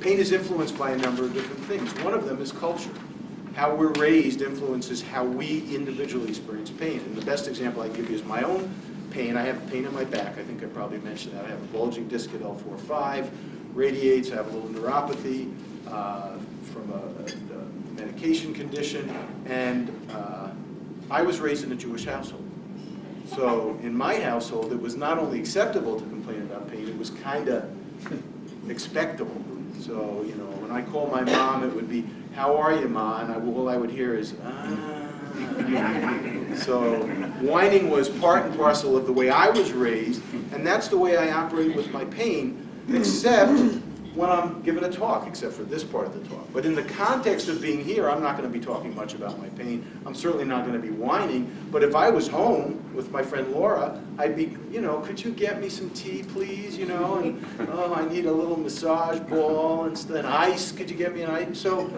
Pain is influenced by a number of different things. One of them is culture. How we're raised influences how we individually experience pain. And the best example I give you is my own pain. I have pain in my back. I think I probably mentioned that. I have a bulging disc at L4-5, radiates. I have a little neuropathy from a medication condition. And I was raised in a Jewish household. So in my household, it was not only acceptable to complain about pain, it was kind of expectable. So, you know, when I call my mom, it would be, "How are you, Ma?" And all I would hear is, "Ah." So whining was part and parcel of the way I was raised, and that's the way I operate with my pain, except when I'm giving a talk, except for this part of the talk. But in the context of being here, I'm not going to be talking much about my pain. I'm certainly not going to be whining. But if I was home with my friend Laura, I'd be, you know, "Could you get me some tea, please? You know, and oh, I need a little massage ball and ice. Could you get me an ice?" So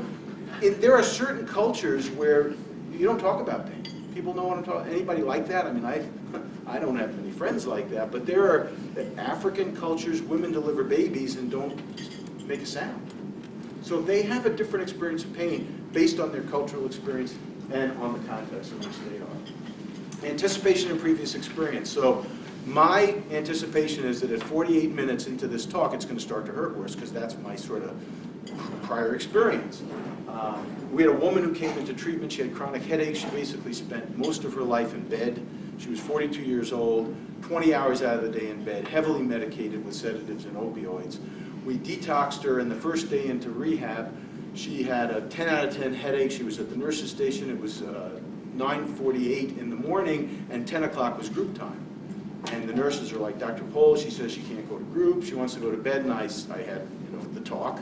there are certain cultures where you don't talk about pain. People know what I'm talking. Anybody like that? I mean, I don't have many friends like that, but there are African cultures, women deliver babies and don't make a sound. So they have a different experience of pain based on their cultural experience and on the context in which they are. Anticipation and previous experience. So my anticipation is that at 48 minutes into this talk, it's going to start to hurt worse, because that's my sort of prior experience. We had a woman who came into treatment. She had chronic headaches. She basically spent most of her life in bed. She was 42 years old, 20 hours out of the day in bed, heavily medicated with sedatives and opioids. We detoxed her, and the first day into rehab, she had a 10 out of 10 headache. She was at the nurse's station. It was 9:48 in the morning, and 10 o'clock was group time. And the nurses are like, "Dr. Pohl, she says she can't go to group. She wants to go to bed." And I had, you know, the talk.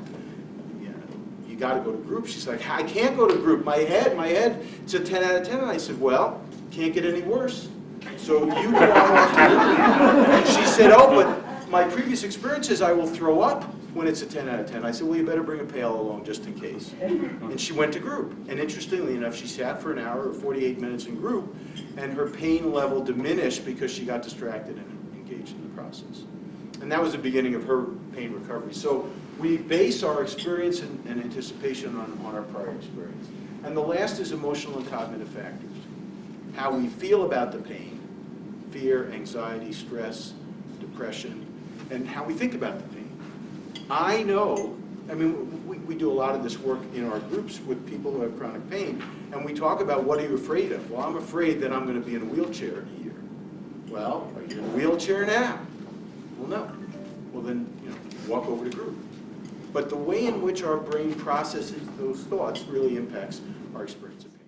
"You got to go to group." She's like, "I can't go to group. My head, it's a 10 out of 10. And I said, "Well, can't get any worse. So you go on off to group." And she said, "Oh, but my previous experience is I will throw up when it's a 10 out of 10. I said, "Well, you better bring a pail along just in case." And she went to group. And interestingly enough, she sat for an hour or 48 minutes in group, and her pain level diminished because she got distracted and engaged in the process. And that was the beginning of her pain recovery. So we base our experience and anticipation on our prior experience. And the last is emotional and cognitive factors. How we feel about the pain, fear, anxiety, stress, depression, and how we think about the pain. I know, I mean, we do a lot of this work in our groups with people who have chronic pain, and we talk about, what are you afraid of? Well, I'm afraid that I'm going to be in a wheelchair in a year. Well, are you in a wheelchair now? Well, no. Well, then, you know, walk over to group. But the way in which our brain processes those thoughts really impacts our experience of pain.